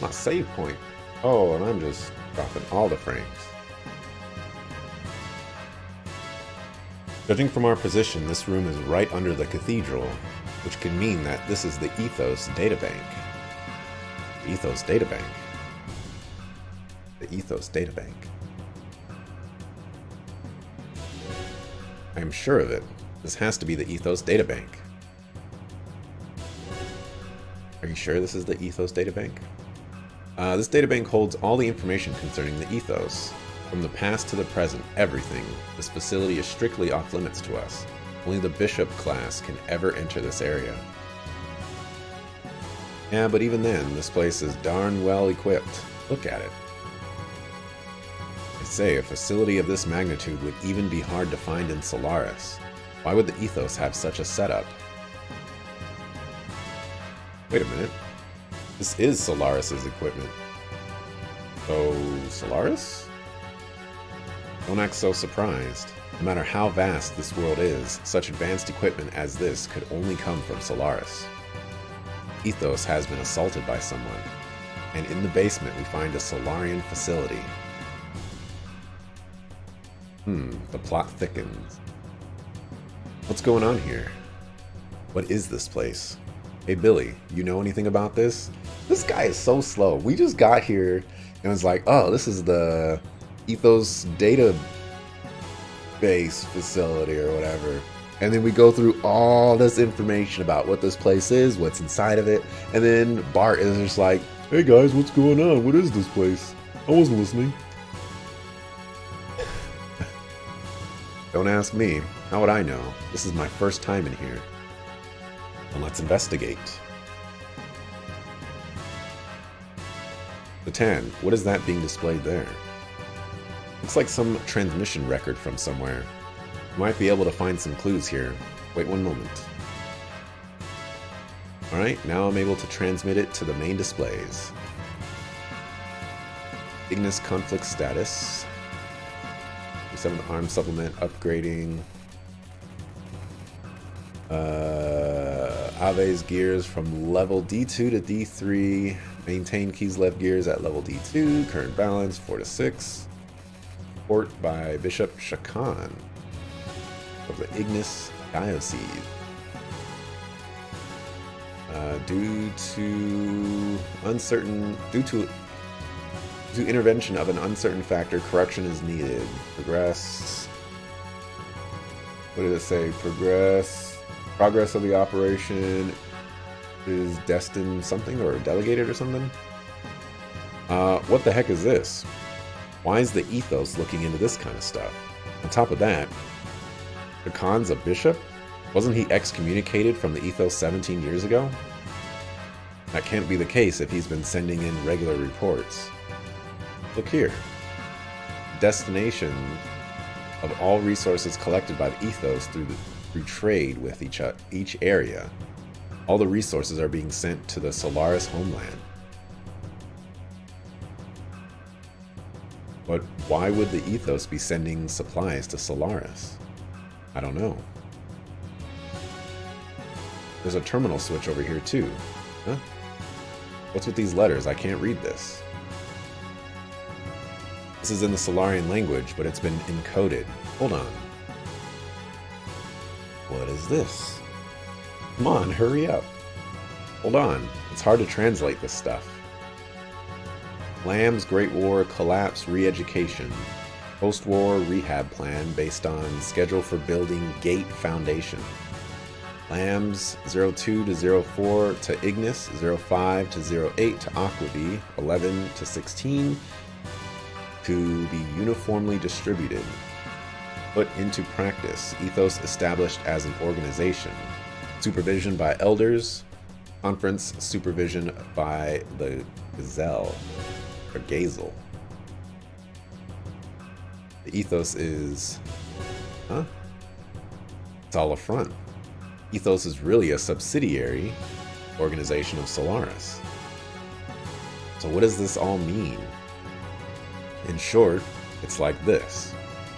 My save point. Oh, and I'm just dropping all the frames. Judging from our position, this room is right under the cathedral, which can mean that this is the Ethos databank. The Ethos databank. The Ethos databank. I am sure of it. This has to be the Ethos databank. Are you sure this is the Ethos databank? This databank holds all the information concerning the Ethos. From the past to the present, everything. This facility is strictly off limits to us. Only the Bishop class can ever enter this area. Yeah, but even then, this place is darn well equipped. Look at it. I say, a facility of this magnitude would even be hard to find in Solaris. Why would the Ethos have such a setup? Wait a minute. This is Solaris's equipment. So, Solaris? Don't act so surprised. No matter how vast this world is, such advanced equipment as this could only come from Solaris. Ethos has been assaulted by someone, and in the basement we find a Solarian facility. The plot thickens. What's going on here? What is this place? Hey Billy, you know anything about this? This guy is so slow. We just got here and was like, oh, this is the Ethos database facility or whatever. And then we go through all this information about what this place is, what's inside of it. And then Bart is just like, hey guys, what's going on? What is this place? I wasn't listening. Don't ask me. How would I know? This is my first time in here. And let's investigate. Catan, what is that being displayed there? Looks like some transmission record from somewhere. You might be able to find some clues here. Wait one moment. Alright, now I'm able to transmit it to the main displays. Ignis conflict status. 7th arm supplement upgrading. Ave's gears from level D2 to D3. Maintain keys left gears at level D2. Current balance 4 to 6. Support by Bishop Shakan of the Ignis Diocese. Due to intervention of an uncertain factor, correction is needed. Progress. What did it say? Progress of the operation is destined something or delegated or something? What the heck is this? Why is the Ethos looking into this kind of stuff? On top of that, Khan's a bishop? Wasn't he excommunicated from the Ethos 17 years ago? That can't be the case if he's been sending in regular reports. Look here. Destination of all resources collected by the Ethos through trade with each area. All the resources are being sent to the Solaris homeland. But why would the Ethos be sending supplies to Solaris? I don't know. There's a terminal switch over here too. Huh? What's with these letters? I can't read this. This is in the Solarian language, but it's been encoded. Hold on. What is this? Come on, hurry up. Hold on. It's hard to translate this stuff. Lamb's Great War Collapse Re-Education. Post-war rehab plan based on schedule for building Gate Foundation. Lambs 02 to 04 to Ignis, 05 to 08 to Aquavi, 11 to 16 to be uniformly distributed. Put into practice. Ethos established as an organization. Supervision by elders. Conference supervision by the Gazelle. Or Gazel. The Ethos is... Huh? It's all a front. Ethos is really a subsidiary organization of Solaris. So what does this all mean? In short, it's like this.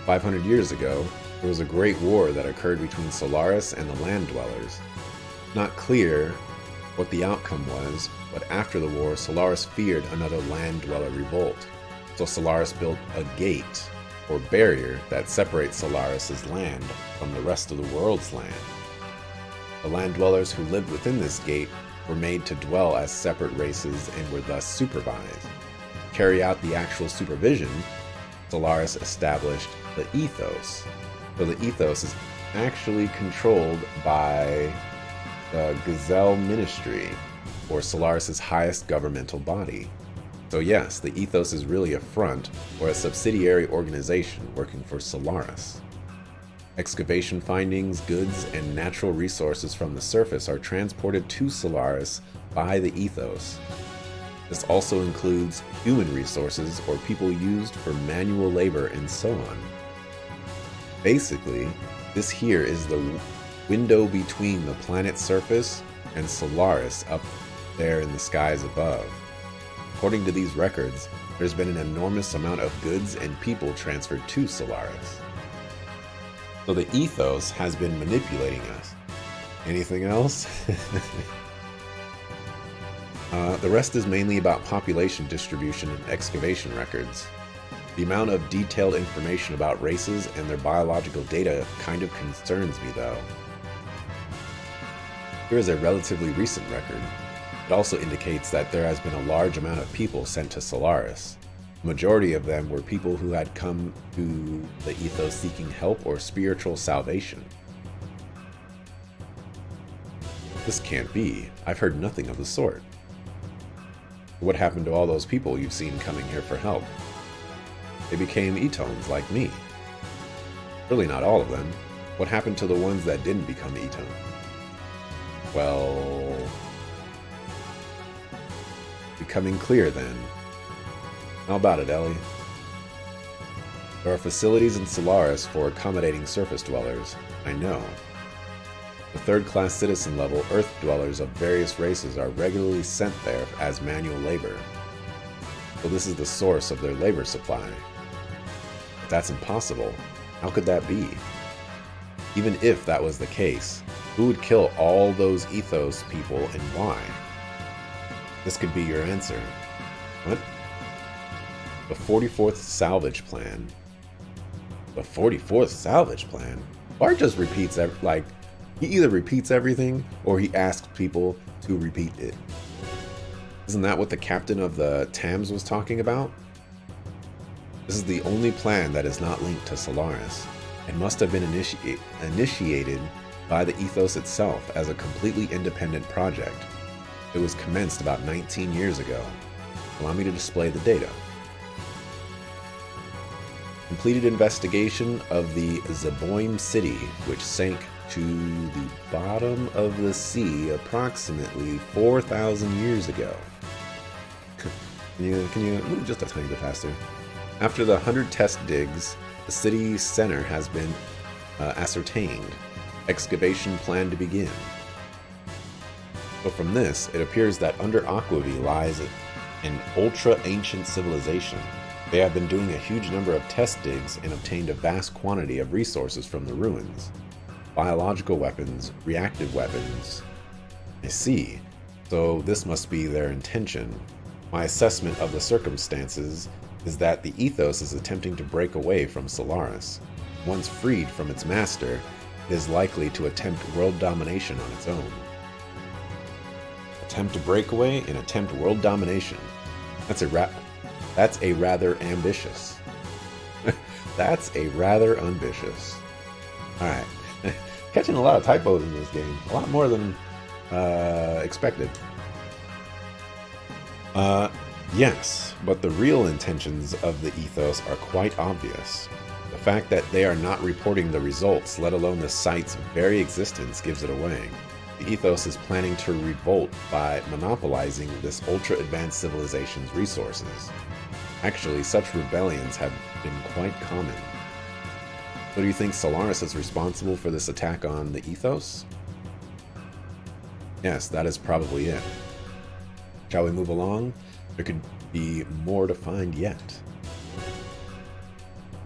500 years ago, there was a great war that occurred between Solaris and the Land Dwellers. Not clear what the outcome was, but after the war, Solaris feared another land-dweller revolt. So Solaris built a gate, or barrier, that separates Solaris' land from the rest of the world's land. The land-dwellers who lived within this gate were made to dwell as separate races and were thus supervised. To carry out the actual supervision, Solaris established the ethos. So the ethos is actually controlled by the Gazelle Ministry, or Solaris' highest governmental body. So yes, the ethos is really a front or a subsidiary organization working for Solaris. Excavation findings, goods, and natural resources from the surface are transported to Solaris by the ethos. This also includes human resources or people used for manual labor and so on. Basically, this here is the window between the planet's surface and Solaris up there in the skies above. According to these records, there's been an enormous amount of goods and people transferred to Solaris. So the ethos has been manipulating us. Anything else? The rest is mainly about population distribution and excavation records. The amount of detailed information about races and their biological data kind of concerns me though. Here is a relatively recent record. It also indicates that there has been a large amount of people sent to Solaris. The majority of them were people who had come to the ethos seeking help or spiritual salvation. This can't be. I've heard nothing of the sort. What happened to all those people you've seen coming here for help? They became Etones like me. Really not all of them. What happened to the ones that didn't become Etone? Well, becoming clear then. How about it, Ellie? There are facilities in Solaris for accommodating surface dwellers, I know. The third-class citizen level Earth dwellers of various races are regularly sent there as manual labor. So this is the source of their labor supply. If that's impossible, how could that be? Even if that was the case, who would kill all those ethos people and why? This could be your answer. What? The 44th Salvage Plan. The 44th Salvage Plan? Bart just repeats he either repeats everything or he asks people to repeat it. Isn't that what the captain of the Tams was talking about? This is the only plan that is not linked to Solaris. It must have been initiated by the ethos itself as a completely independent project. It was commenced about 19 years ago. Allow me to display the data. Completed investigation of the Zeboim city, which sank to the bottom of the sea approximately 4,000 years ago. Can you move just a tiny bit faster? After the 100 test digs, the city's center has been ascertained. Excavation plan to begin. So from this, it appears that under Aquavie lies an ultra-ancient civilization. They have been doing a huge number of test digs and obtained a vast quantity of resources from the ruins. Biological weapons, reactive weapons. I see. So this must be their intention. My assessment of the circumstances is that the ethos is attempting to break away from Solaris. Once freed from its master, it is likely to attempt world domination on its own. Attempt to break away and attempt world domination. That's a rather ambitious. That's a rather ambitious. Alright. Catching a lot of typos in this game. A lot more than expected. Yes, but the real intentions of the ethos are quite obvious. The fact that they are not reporting the results, let alone the site's very existence, gives it away. The ethos is planning to revolt by monopolizing this ultra-advanced civilization's resources. Actually, such rebellions have been quite common. So do you think Solaris is responsible for this attack on the ethos? Yes, that is probably it. Shall we move along? There could be more to find yet.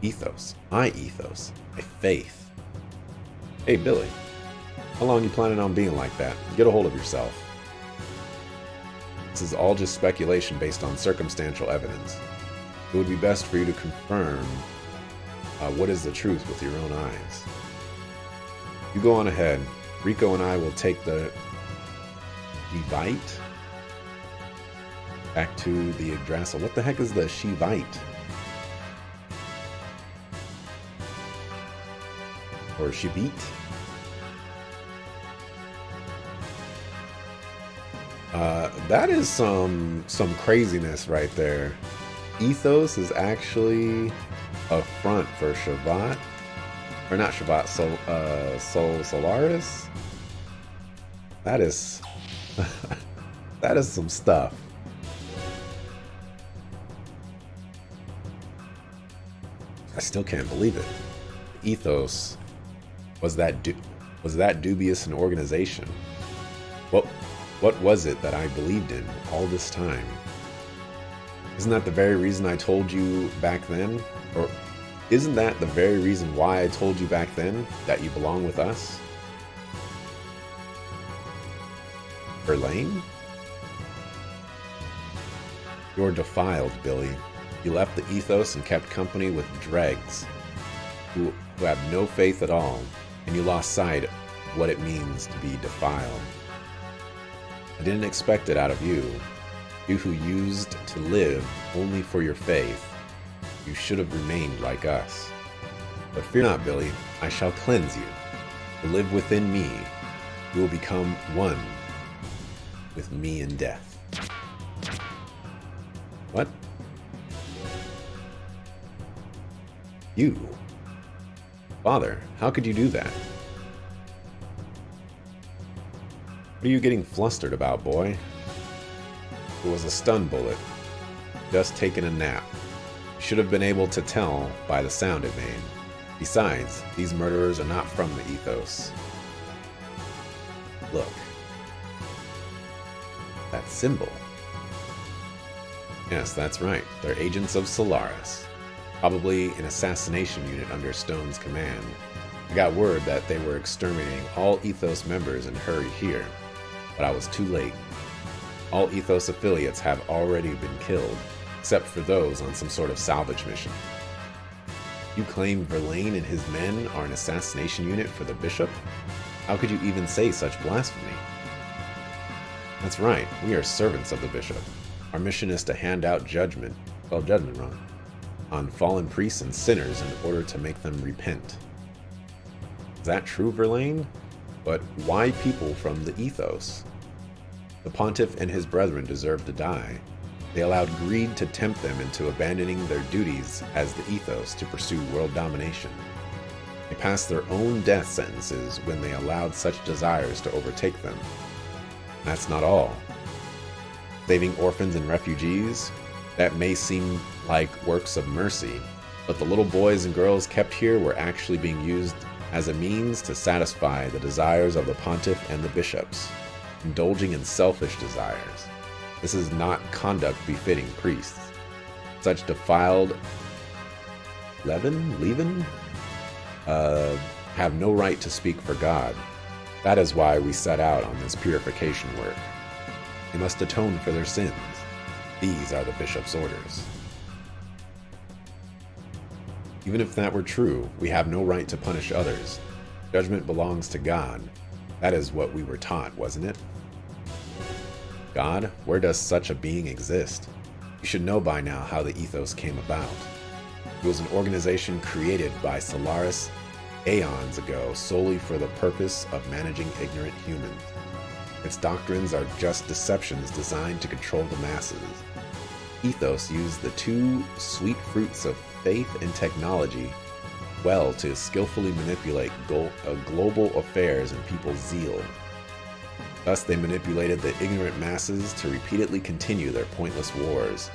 Ethos. My ethos. My faith. Hey, Billy. How long you planning on being like that? Get a hold of yourself. This is all just speculation based on circumstantial evidence. It would be best for you to confirm what is the truth with your own eyes. You go on ahead. Rico and I will take the Shivite back to the Yggdrasil. What the heck is the Shivite? Or Shivite? That is some craziness right there. Ethos is actually a front for Shabbat. Or not Shabbat, Solaris? That is... that is some stuff. I still can't believe it. Ethos was that dubious an organization. What was it that I believed in all this time? Isn't that the very reason I told you back then? Or isn't that the very reason why I told you back then that you belong with us? Verlaine? You're defiled, Billy. You left the Ethos and kept company with dregs who have no faith at all, and you lost sight of what it means to be defiled. I didn't expect it out of you. You who used to live only for your faith. You should have remained like us. But fear not, Billy. I shall cleanse you. To live within me, you will become one with me in death. What? You? Father, how could you do that? What are you getting flustered about, boy? It was a stun bullet. Just taken a nap. You should have been able to tell by the sound it made. Besides, these murderers are not from the Ethos. Look. That symbol. Yes, that's right. They're agents of Solaris. Probably an assassination unit under Stone's command. I got word that they were exterminating all Ethos members and hurried here. But I was too late. All Ethos affiliates have already been killed, except for those on some sort of salvage mission. You claim Verlaine and his men are an assassination unit for the Bishop? How could you even say such blasphemy? That's right, we are servants of the Bishop. Our mission is to hand out judgment on fallen priests and sinners in order to make them repent. Is that true, Verlaine? But why people from the Ethos? The Pontiff and his brethren deserve to die. They allowed greed to tempt them into abandoning their duties as the Ethos to pursue world domination. They passed their own death sentences when they allowed such desires to overtake them. That's not all. Saving orphans and refugees? That may seem like works of mercy, but the little boys and girls kept here were actually being used as a means to satisfy the desires of the Pontiff and the bishops, indulging in selfish desires. This is not conduct befitting priests. Such defiled leaven have no right to speak for God. That is why we set out on this purification work. They must atone for their sins. These are the bishop's orders. Even if that were true, we have no right to punish others. Judgment belongs to God. That is what we were taught, wasn't it? God, where does such a being exist? You should know by now how the Ethos came about. It was an organization created by Solaris aeons ago solely for the purpose of managing ignorant humans. Its doctrines are just deceptions designed to control the masses. Ethos used the two sweet fruits of faith and technology well to skillfully manipulate global affairs and people's zeal. Thus, they manipulated the ignorant masses to repeatedly continue their pointless wars.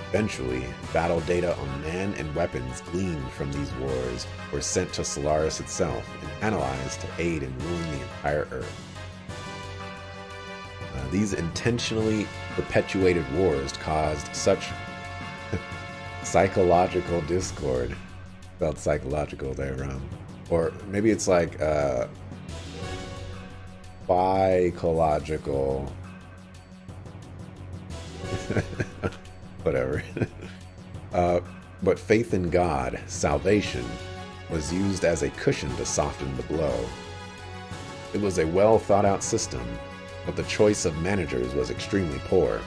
Eventually, battle data on man and weapons gleaned from these wars were sent to Solaris itself and analyzed to aid in ruling the entire Earth. These intentionally perpetuated wars caused such psychological discord. Spelled psychological there, or maybe it's like psychological Whatever. But faith in God, salvation, was used as a cushion to soften the blow. It was a well thought out system, but the choice of managers was extremely poor.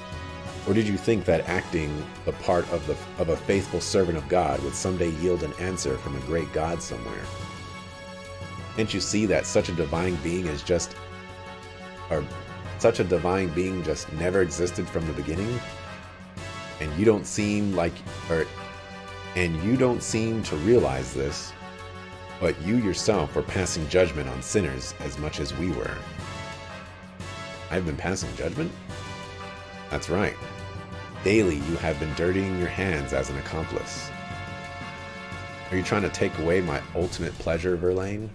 Or did you think that acting the part of a faithful servant of God would someday yield an answer from a great God somewhere? Can't you see that such a divine being just never existed from the beginning? And you don't seem to realize this, but you yourself were passing judgment on sinners as much as we were. I've been passing judgment? That's right. Daily you have been dirtying your hands as an accomplice. Are you trying to take away my ultimate pleasure, Verlaine?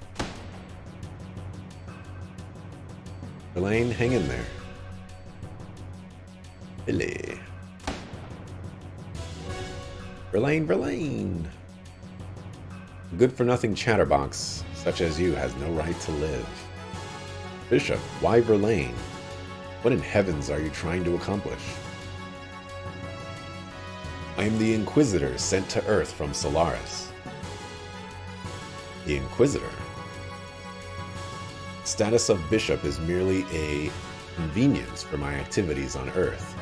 Verlaine, hang in there. Billy. Verlaine. Good-for-nothing chatterbox such as you has no right to live. Bishop, why Verlaine? What in heavens are you trying to accomplish? I am the Inquisitor sent to Earth from Solaris. The Inquisitor? Status of Bishop is merely a convenience for my activities on Earth.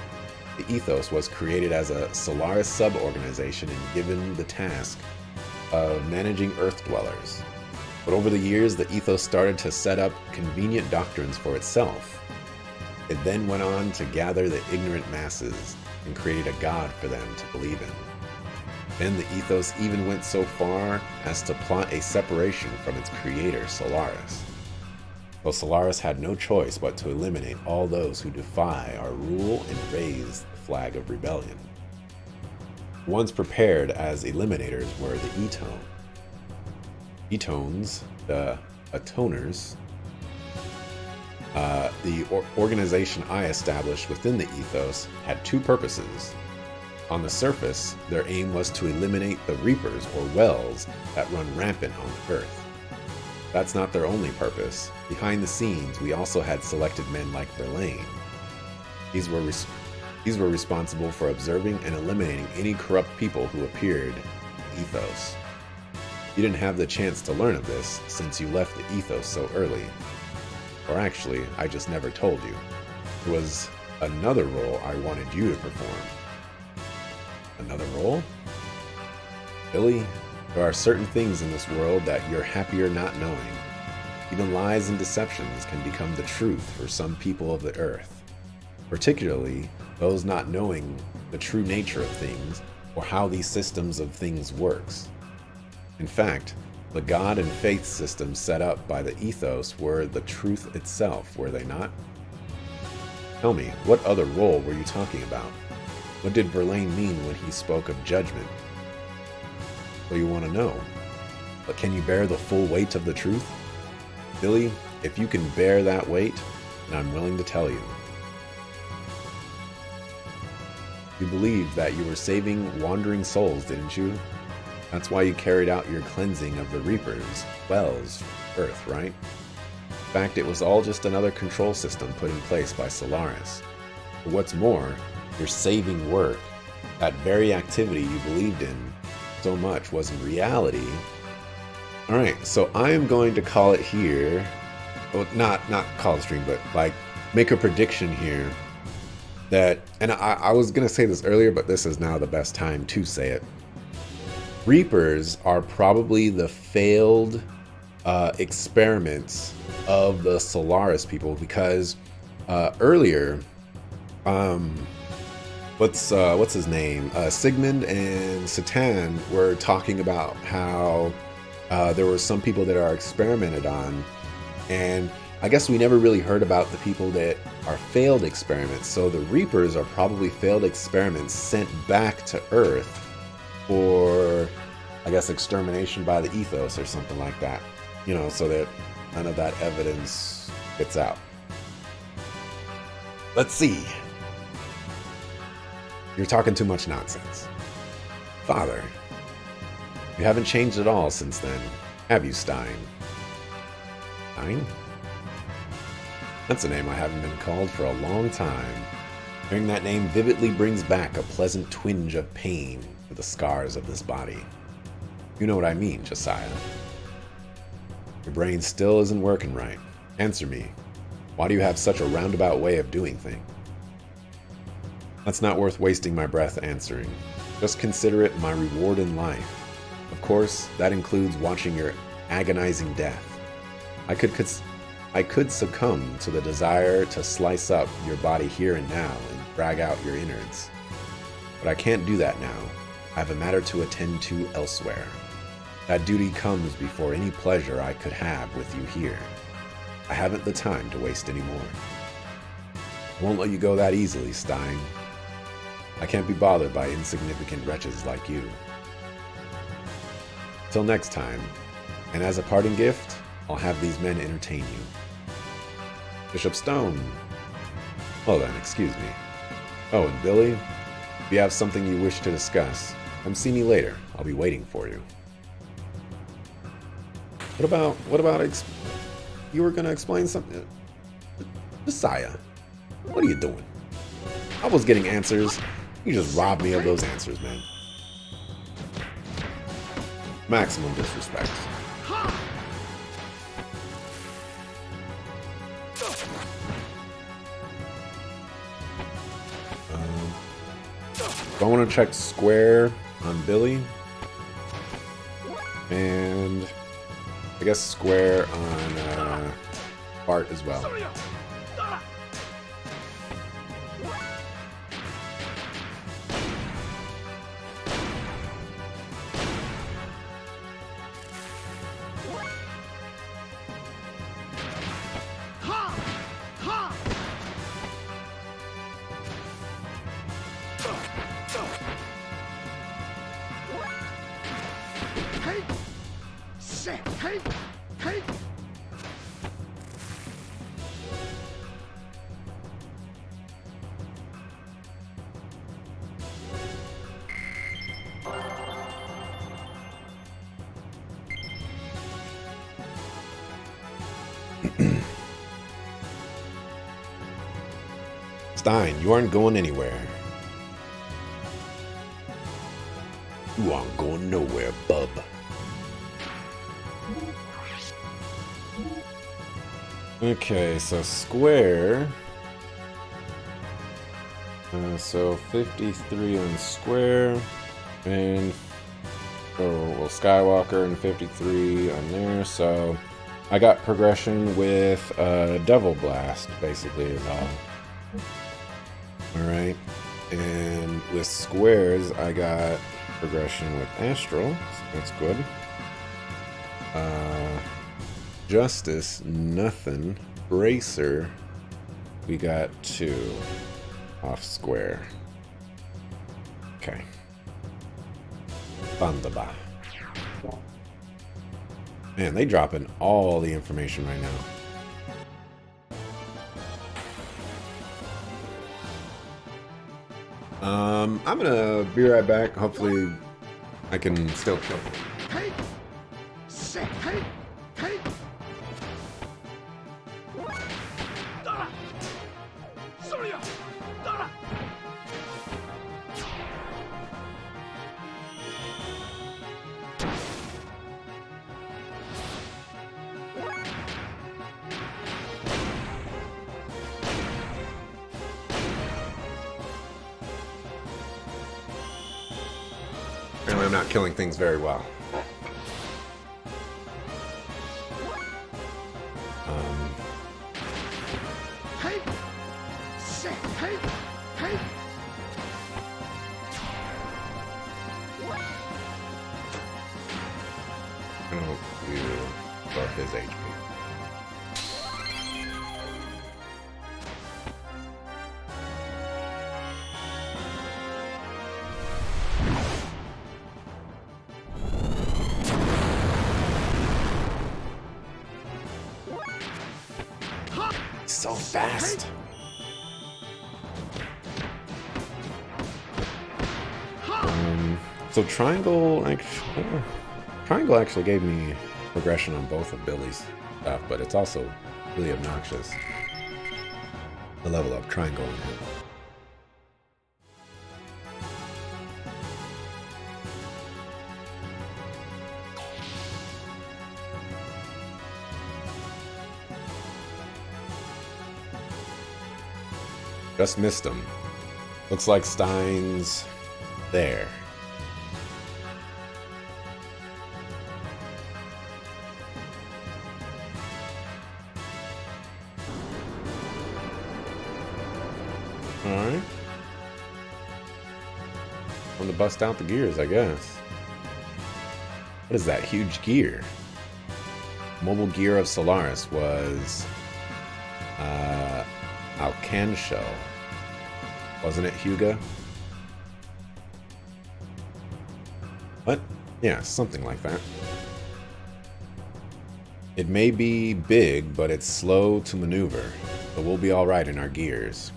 The Ethos was created as a Solaris sub-organization and given the task of managing Earth dwellers. But over the years, the Ethos started to set up convenient doctrines for itself. It then went on to gather the ignorant masses and create a god for them to believe in. Then the Ethos even went so far as to plot a separation from its creator, Solaris. So Solaris had no choice but to eliminate all those who defy our rule and raise the flag of rebellion. The ones prepared as eliminators were the Etones, the Atoners. The organization I established within the Ethos had two purposes. On the surface, their aim was to eliminate the Reapers or Wells that run rampant on Earth. That's not their only purpose. Behind the scenes, we also had selected men like Verlaine. These were responsible for observing and eliminating any corrupt people who appeared in the Ethos. You didn't have the chance to learn of this since you left the Ethos so early. Or actually, I just never told you. It was another role I wanted you to perform. Another role? Billy, there are certain things in this world that you're happier not knowing. Even lies and deceptions can become the truth for some people of the earth, particularly those not knowing the true nature of things or how these systems of things works. In fact, the God and faith systems set up by the Ethos were the truth itself, were they not? Tell me, what other role were you talking about? What did Verlaine mean when he spoke of judgment? Well, you want to know. But can you bear the full weight of the truth? Billy, if you can bear that weight, then I'm willing to tell you. You believed that you were saving wandering souls, didn't you? That's why you carried out your cleansing of the Reapers, Wells, Earth, right? In fact, it was all just another control system put in place by Solaris. But what's more, your saving work, that very activity you believed in so much, was in reality. Alright, so I am going to call it here. Well, not call the stream, but like make a prediction here that, and I was going to say this earlier, but this is now the best time to say it. Reapers are probably the failed experiments of the Solaris people, because earlier, what's his name? Sigmund and Satan were talking about how there were some people that are experimented on, and I guess we never really heard about the people that are failed experiments. So the Reapers are probably failed experiments sent back to Earth for, I guess, extermination by the Ethos or something like that. You know, so that none of that evidence gets out. Let's see. You're talking too much nonsense. Father, you haven't changed at all since then, have you, Stein? Stein? That's a name I haven't been called for a long time. Hearing that name vividly brings back a pleasant twinge of pain to the scars of this body. You know what I mean, Josiah. Your brain still isn't working right. Answer me. Why do you have such a roundabout way of doing things? That's not worth wasting my breath answering. Just consider it my reward in life. Of course, that includes watching your agonizing death. I could succumb to the desire to slice up your body here and now and drag out your innards. But I can't do that now. I have a matter to attend to elsewhere. That duty comes before any pleasure I could have with you here. I haven't the time to waste anymore. I won't let you go that easily, Stein. I can't be bothered by insignificant wretches like you. Till next time, and as a parting gift, I'll have these men entertain you. Bishop Stone. Oh then, excuse me. Oh, and Billy, if you have something you wish to discuss, come see me later. I'll be waiting for you. What about you were gonna explain something? Messiah, what are you doing? I was getting answers. You just robbed me of those answers, man. Maximum disrespect. So I want to check square on Billy. And I guess square on Bart as well. Stein, you aren't going anywhere. You aren't going nowhere, bub. Okay, so square. So 53 on square. And well, Skywalker and 53 on there. So I got progression with Devil Blast, basically, is all. Alright, and with squares, I got progression with Astral, so that's good. Justice, nothing. Bracer, we got 2 off square. Okay. Bandaba. Man, they dropping all the information right now. I'm gonna be right back. Hopefully, I can still kill him. Apparently I'm not killing things very well. I don't do for his HP. So fast. So triangle actually gave me progression on both of Billy's stuff, but it's also really obnoxious. The level up triangle in him. Just missed him. Looks like Stein's there. Alright. I'm gonna bust out the gears, I guess. What is that huge gear? Mobile gear of Solaris was Alcansho. Wasn't it, Huga? What? Yeah, something like that. It may be big, but it's slow to maneuver, but we'll be alright in our gears.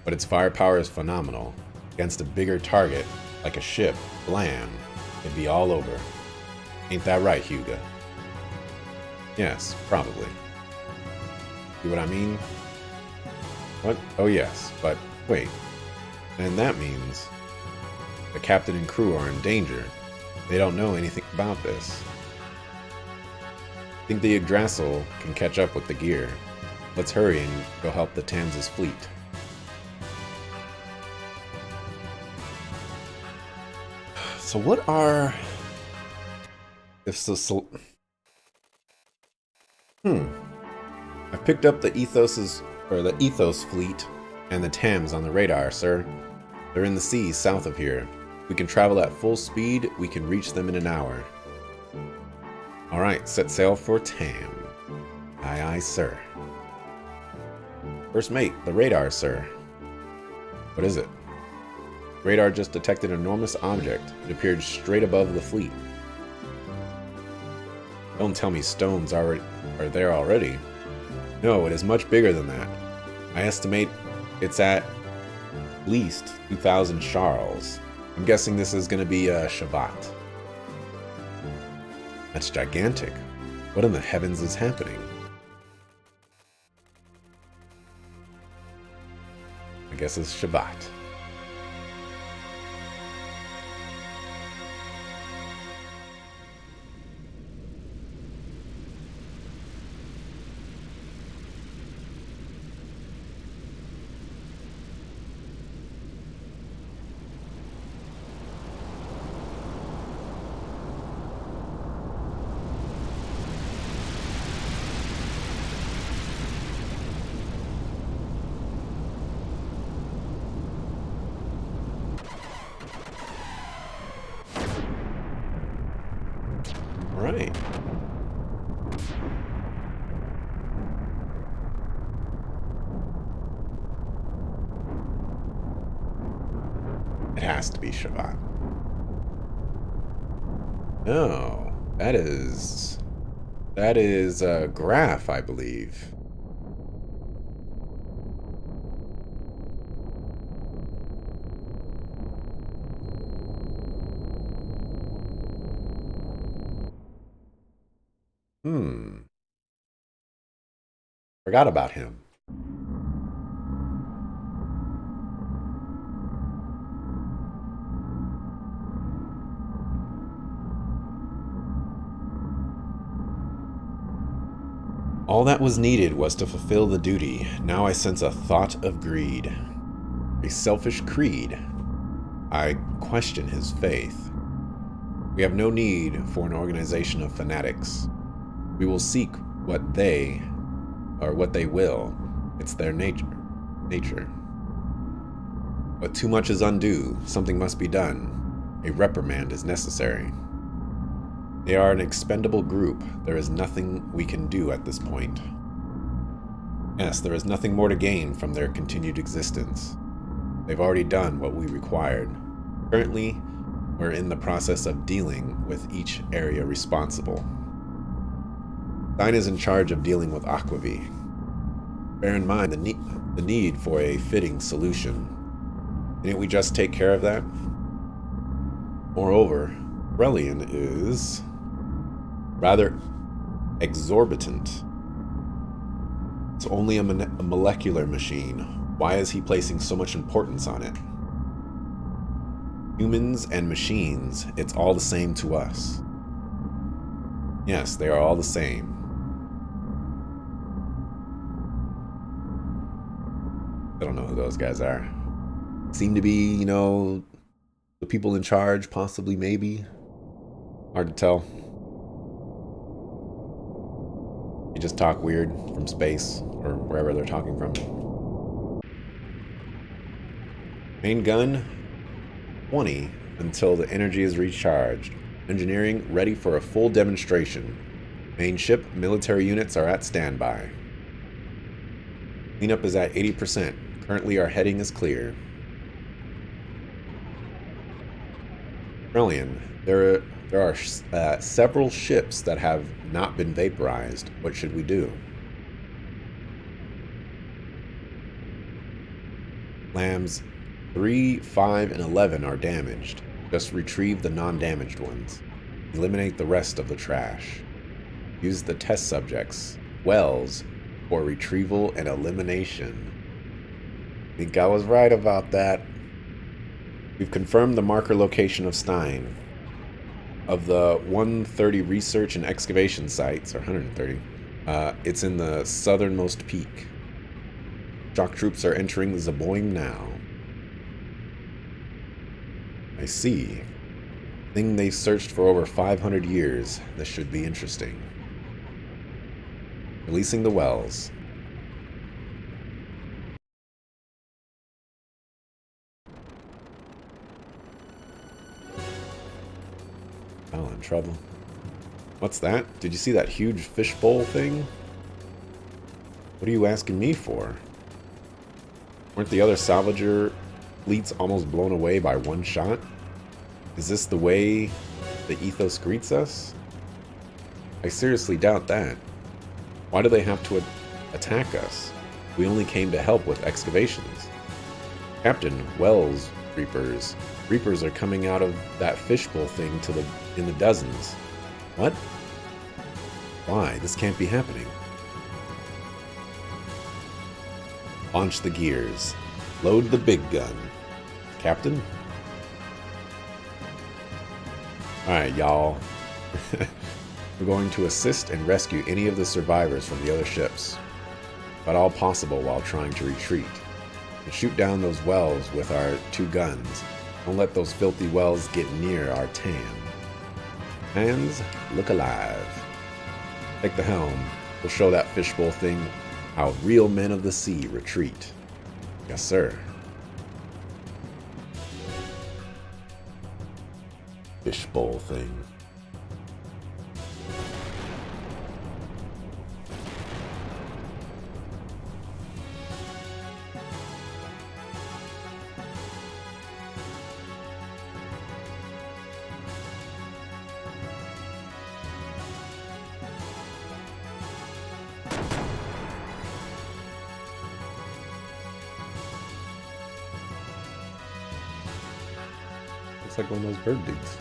But its firepower is phenomenal. Against a bigger target, like a ship, blam, it'd be all over. Ain't that right, Huga? Yes, probably. See what I mean? What? Oh yes, but wait. And that means the captain and crew are in danger. They don't know anything about this. Think the Yggdrasil can catch up with the gear. Let's hurry and go help the Thames' fleet. So what are... If so... I picked up the Ethos fleet and the Thames on the radar, sir. They're in the seas south of here. We can travel at full speed. We can reach them in an hour. Alright, set sail for Tam. Aye, aye, sir. First mate, the radar, sir. What is it? Radar just detected an enormous object. It appeared straight above the fleet. Don't tell me stones are there already. No, it is much bigger than that. I estimate it's at least 2,000 Charles. I'm guessing this is going to be a Shavat. That's gigantic. What in the heavens is happening? I guess it's Shavat. Right. It has to be Shavat. No, that is a graph, I believe. Forgot about him. All that was needed was to fulfill the duty. Now I sense a thought of greed. A selfish creed. I question his faith. We have no need for an organization of fanatics. We will seek what they will. It's their nature. But too much is undue. Something must be done. A reprimand is necessary. They are an expendable group. There is nothing we can do at this point. Yes, there is nothing more to gain from their continued existence. They've already done what we required. Currently, we're in the process of dealing with each area responsible. Stein is in charge of dealing with Aquavi. Bear in mind the need for a fitting solution. Didn't we just take care of that? Moreover, Relian is rather exorbitant. It's only a molecular machine. Why is he placing so much importance on it? Humans and machines, it's all the same to us. Yes, they are all the same. I don't know who those guys are. Seem to be, you know, the people in charge, possibly, maybe. Hard to tell. You just talk weird from space or wherever they're talking from. Main gun, 20 until the energy is recharged. Engineering ready for a full demonstration. Main ship, military units are at standby. Cleanup is at 80%. Currently our heading is clear. Brilliant. There are several ships that have not been vaporized. What should we do? Lambs 3, 5, and 11 are damaged. Just retrieve the non-damaged ones. Eliminate the rest of the trash. Use the test subjects, Wells, for retrieval and elimination. I think I was right about that. We've confirmed the marker location of Stein. Of the 130 research and excavation sites, or 130, it's in the southernmost peak. Shock troops are entering Zaboing now. I see. Thing they've searched for over 500 years. This should be interesting. Releasing the wells. Oh, in trouble. What's that? Did you see that huge fishbowl thing? What are you asking me for? Weren't the other salvager fleets almost blown away by one shot? Is this the way the ethos greets us? I seriously doubt that. Why do they have to attack us? We only came to help with excavations. Captain, Wells, Reapers. Reapers are coming out of that fishbowl thing in the dozens. What? Why? This can't be happening. Launch the gears. Load the big gun. Captain? Alright, y'all. We're going to assist and rescue any of the survivors from the other ships. But all possible while trying to retreat. And shoot down those wells with our 2 guns. Don't let those filthy wells get near our tan. Hands, look alive. Take the helm. We'll show that fishbowl thing how real men of the sea retreat. Yes, sir. Fishbowl thing. Looks like one of those bird dudes.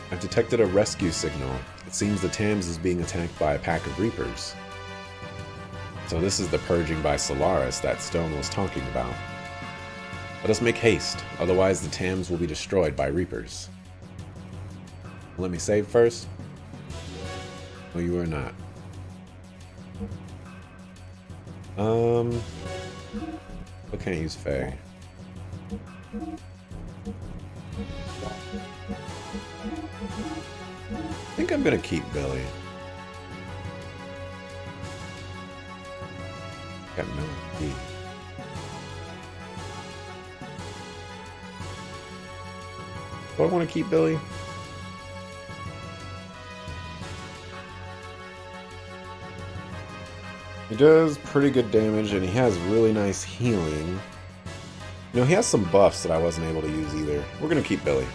I've detected a rescue signal. It seems the Thames is being attacked by a pack of Reapers. So this is the purging by Solaris that Stone was talking about. Let us make haste, otherwise the Thames will be destroyed by Reapers. Let me save first. No, you are not. I can't use Faye. I think I'm gonna keep Billy. Got no key. Do I want to keep Billy? He does pretty good damage, and he has really nice healing. You know, he has some buffs that I wasn't able to use either. We're gonna keep Billy.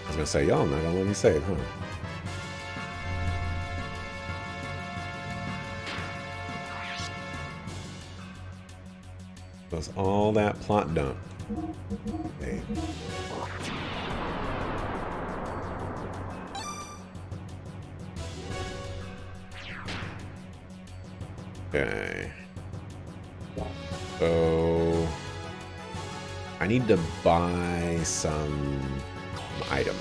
I was gonna say, y'all not gonna let me save, huh? Was all that plot dump? Okay. Okay. So I need to buy some items.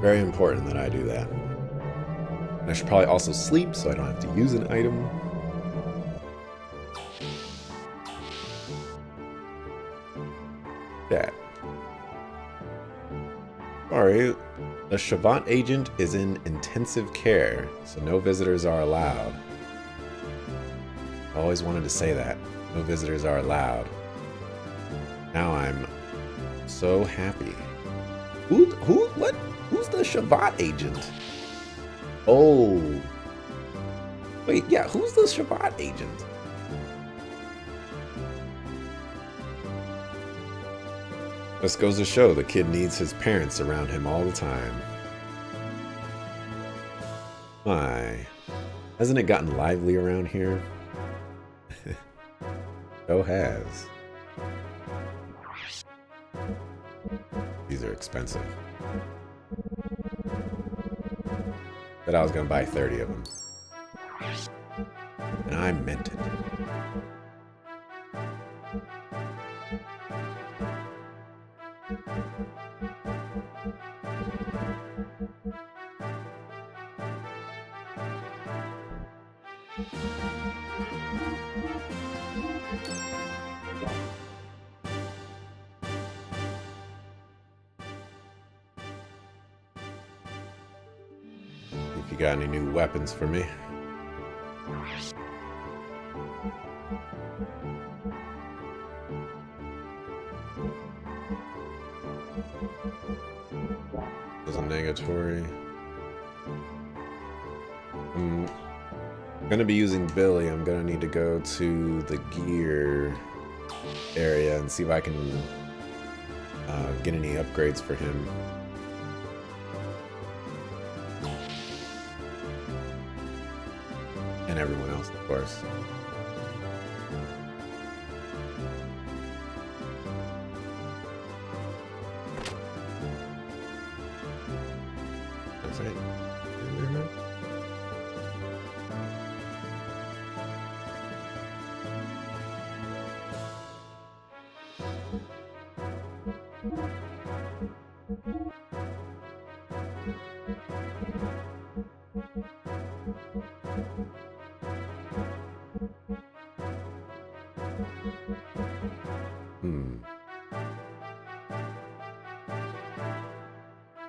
Very important that I do that. And I should probably also sleep so I don't have to use an item. That. Sorry, the Shavant agent is in intensive care, so no visitors are allowed. I always wanted to say that. No visitors are allowed. Now I'm so happy. What? Who's the Shavant agent? Oh. Wait, yeah, who's the Shavant agent? This goes to show the kid needs his parents around him all the time. My, hasn't it gotten lively around here? So has. These are expensive. Said I was gonna buy 30 of them. And I meant it. If you got any new weapons for me. There's a negatory. I'm gonna be using Billy. I'm gonna need to go to the gear area and see if I can get any upgrades for him. And everyone else, of course. That's it.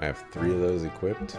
I have 3 of those equipped.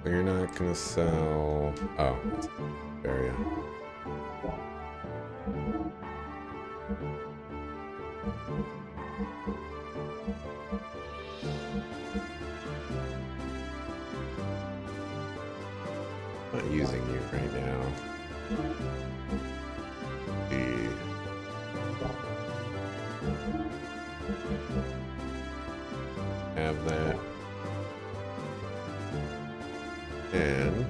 But you're not gonna sell... Oh, it's area. I'm not using you right now. Have that. And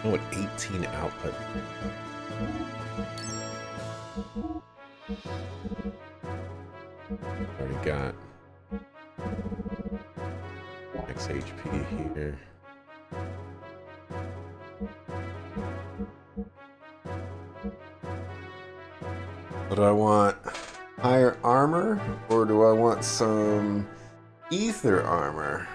oh, an 18 output. Already got X HP here. What do I want? Higher armor, or do I want some ether armor?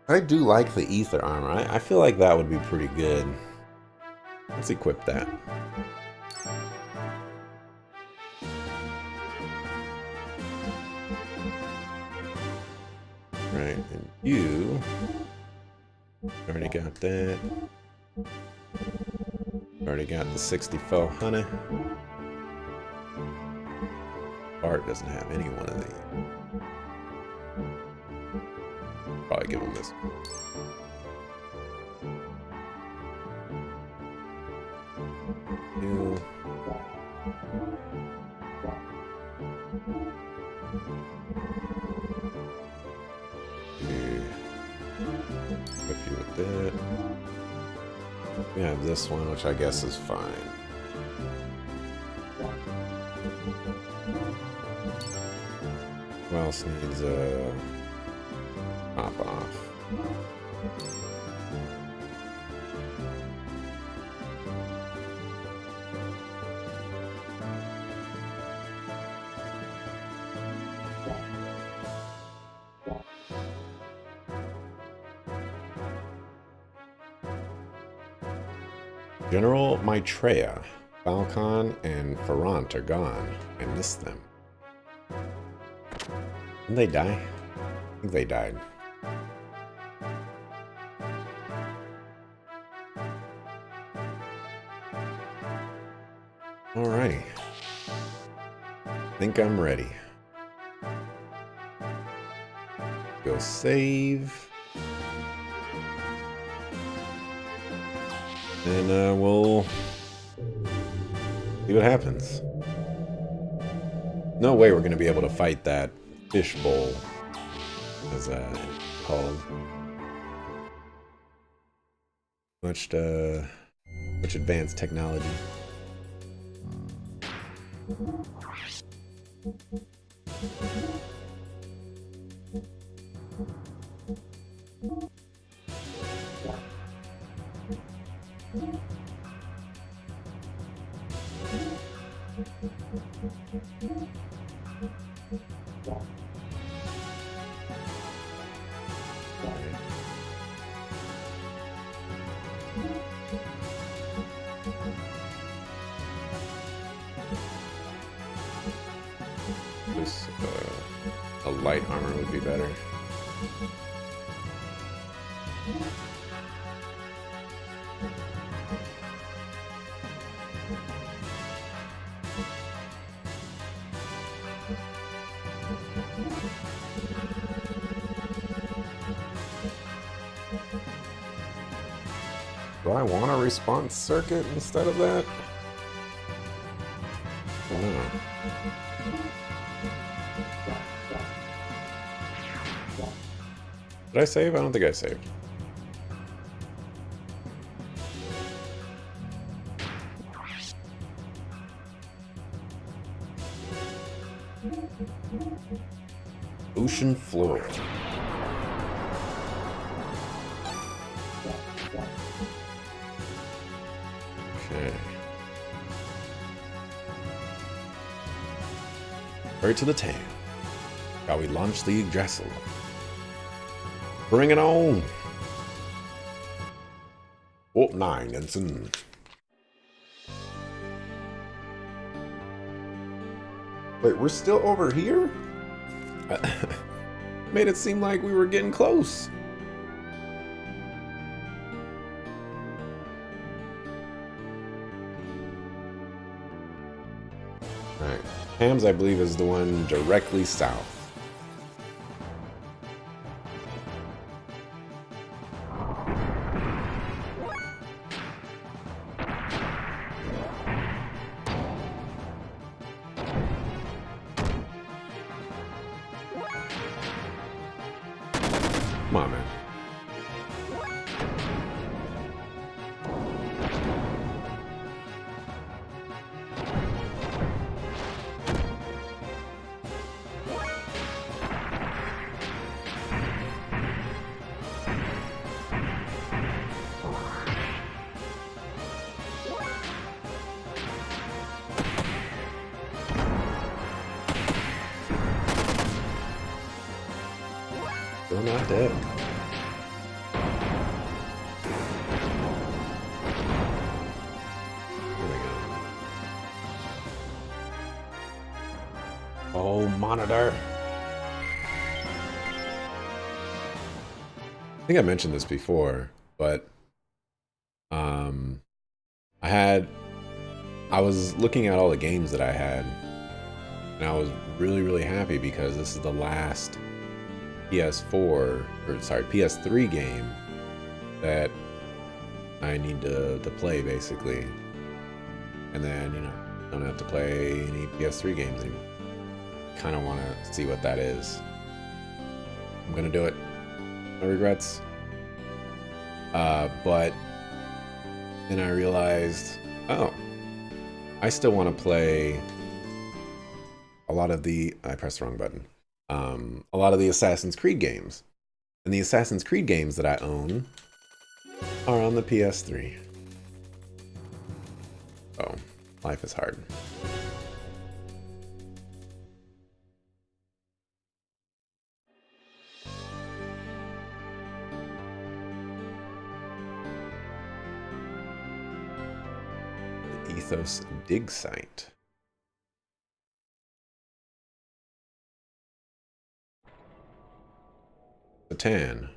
I do like the ether armor. I feel like that would be pretty good. Let's equip that. Right, and you already got that. Already got the 64 honey. Bart doesn't have any one of these. Probably give him this. Ew. Equip you with that. We have this one, which I guess is fine. Who else needs a pop off? General Maitreya, Falcon, and Ferrant are gone. I miss them. Didn't they die? I think they died. Alrighty. Think I'm ready. Go save. And we'll see what happens. No way we're going to be able to fight that fishbowl, as called. Much advanced technology. This, a light armor would be better. Do I want a response circuit instead of that? I don't know. Did I save? I don't think I saved. Ocean floor. Okay. Hurry to the town. Shall we launch the Yggdrasil? Bring it on! Oh, 9, Ensign. Wait, we're still over here? Made it seem like we were getting close. Alright. Ham's, I believe, is the one directly south. Come on, man. Still not dead. There we go. Oh, monitor. I think I mentioned this before, but I was looking at all the games that I had, and I was really, really happy because this is the last PS3 game that I need to play, basically. And then, don't have to play any PS3 games anymore. Kind of want to see what that is. I'm gonna do it. No regrets. But then I realized, oh, I still want to play a lot of the... I pressed the wrong button. A lot of the Assassin's Creed games. And the Assassin's Creed games that I own are on the PS3. Oh, life is hard. The Ethos dig site. Satan.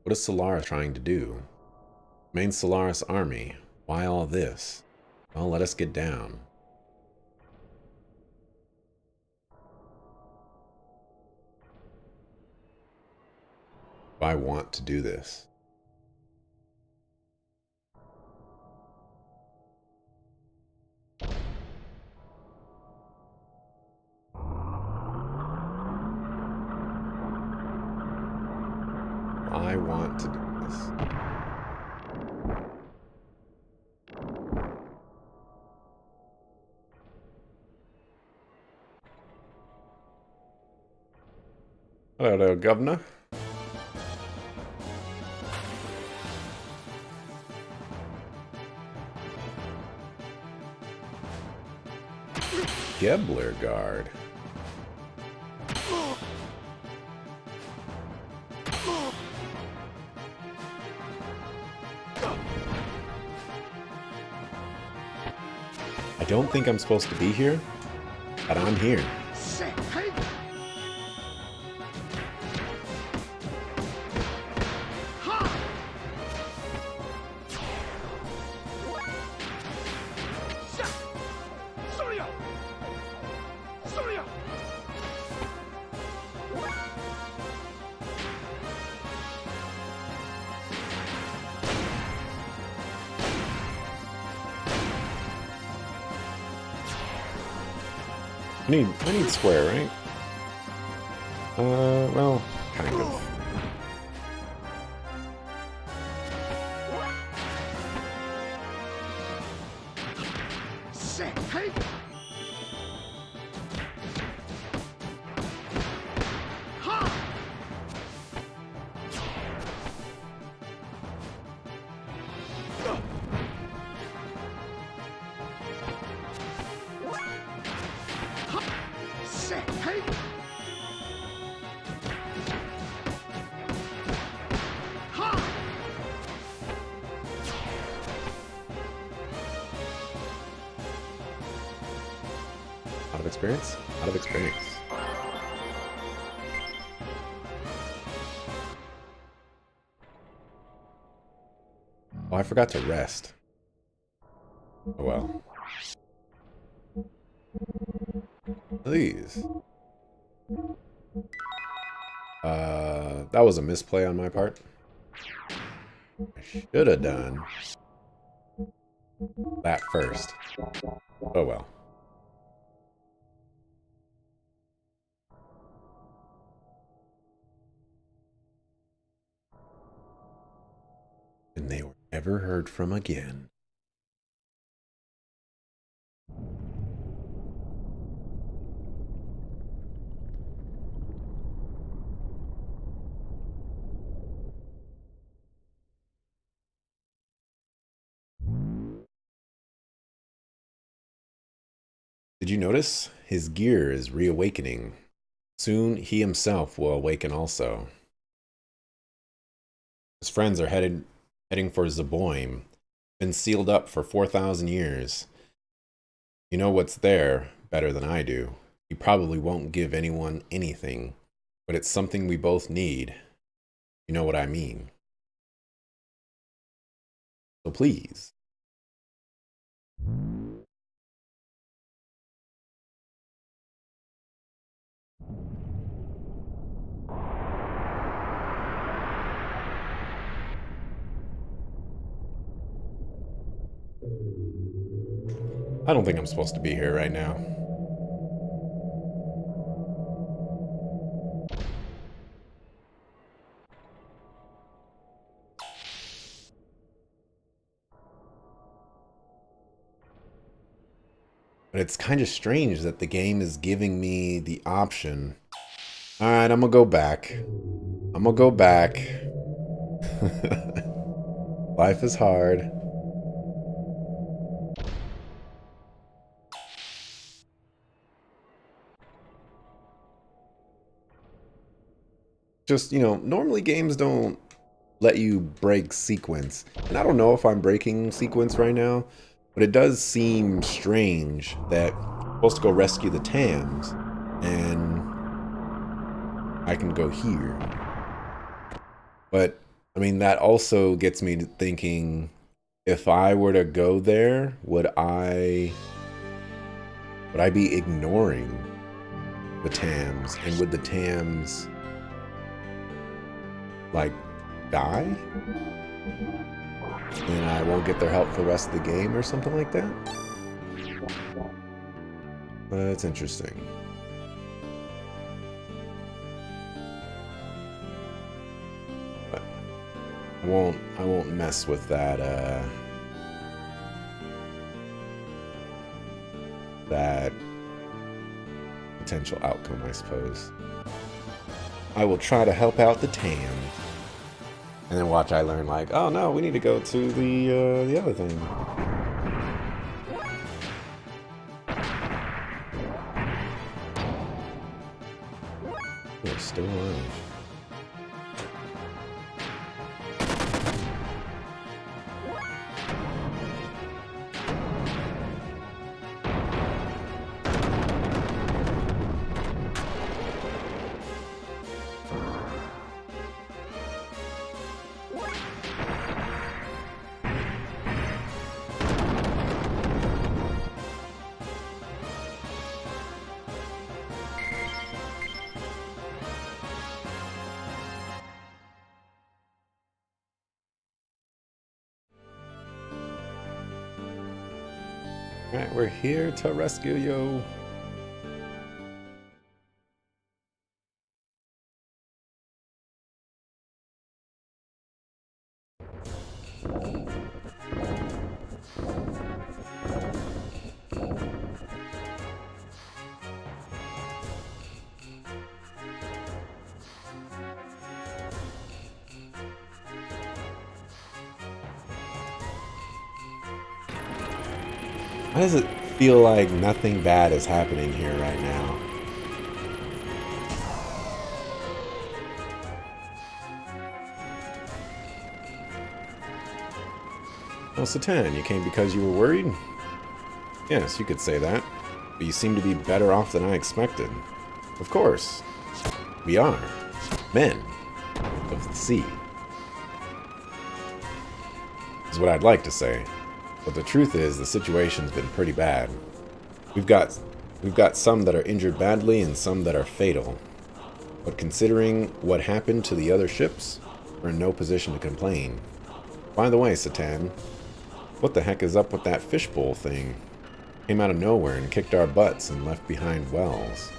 What is Solaris trying to do? Main Solaris army. Why all this? Well, let us get down. I want to do this. I want to do this. Hello, Governor. Gebler Guard. I don't think I'm supposed to be here, but I'm here. I need square, right? Well, kind of. Out of experience? Out of experience. Oh, I forgot to rest. Oh well. Please. That was a misplay on my part. I should have done that first. Oh well. And they were never heard from again. Did you notice? His gear is reawakening. Soon he himself will awaken also. His friends are heading for Zaboim. Been sealed up for 4,000 years. You know what's there better than I do. He probably won't give anyone anything, but it's something we both need. You know what I mean. So please, I don't think I'm supposed to be here right now. But it's kind of strange that the game is giving me the option. Alright, I'm gonna go back. I'm gonna go back. Life is hard. Just, normally games don't let you break sequence. And I don't know if I'm breaking sequence right now, but it does seem strange that I'm supposed to go rescue the Tams, and I can go here. But, I mean, that also gets me to thinking, if I were to go there, would I be ignoring the Tams? And would the Tams, like, die? And I won't get their help for the rest of the game or something like that? That's interesting. But I won't mess with that that potential outcome, I suppose. I will try to help out the Tam. And then watch I learn, like, oh no, we need to go to the other thing. They're still alive. Alright, we're here to rescue you. Why does it feel like nothing bad is happening here right now? Oh, Satan, you came because you were worried? Yes, you could say that. But you seem to be better off than I expected. Of course. We are. Men. Of the sea. Is what I'd like to say. But the truth is, the situation's been pretty bad. We've got some that are injured badly and some that are fatal. But considering what happened to the other ships, we're in no position to complain. By the way, Satan, what the heck is up with that fishbowl thing? Came out of nowhere and kicked our butts and left behind wells.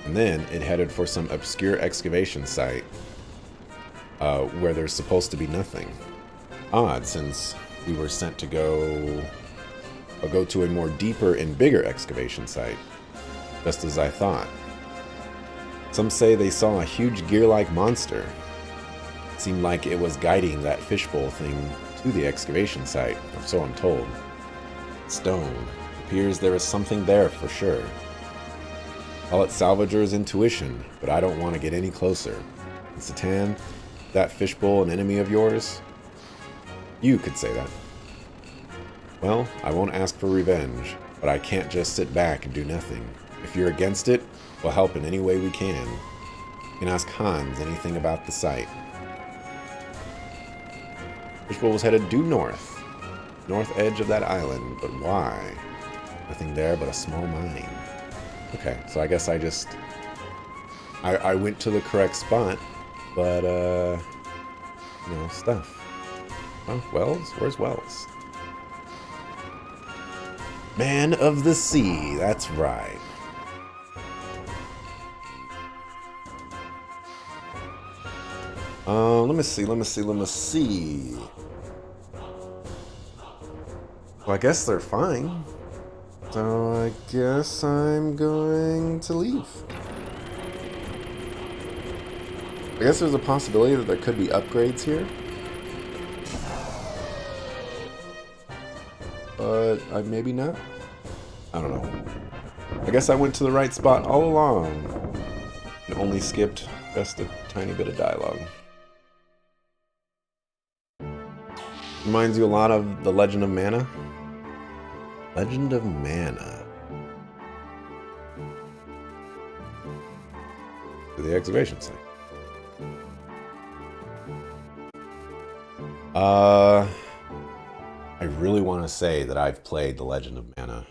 And then it headed for some obscure excavation site where there's supposed to be nothing. Odd, since we were sent to go to a more deeper and bigger excavation site, just as I thought. Some say they saw a huge gear-like monster. It seemed like it was guiding that fishbowl thing to the excavation site, or so I'm told. Stone. Appears there is something there for sure. Call it salvager's intuition, but I don't want to get any closer. And Satan, that fishbowl an enemy of yours? You could say that. Well, I won't ask for revenge, but I can't just sit back and do nothing. If you're against it, we'll help in any way we can. You can ask Hans anything about the site. Fishbowl was headed due north. North edge of that island, but why? Nothing there but a small mine. Okay, so I guess I just... I went to the correct spot, but, you know, stuff. Oh, Wells? Where's Wells? Man of the Sea, that's right. Let me see. Well, I guess they're fine. So I guess I'm going to leave. I guess there's a possibility that there could be upgrades here. But maybe not. I don't know. I guess I went to the right spot all along. And only skipped just a tiny bit of dialogue. Reminds you a lot of The Legend of Mana. Legend of Mana. To the excavation site. I really want to say that I've played The Legend of Mana.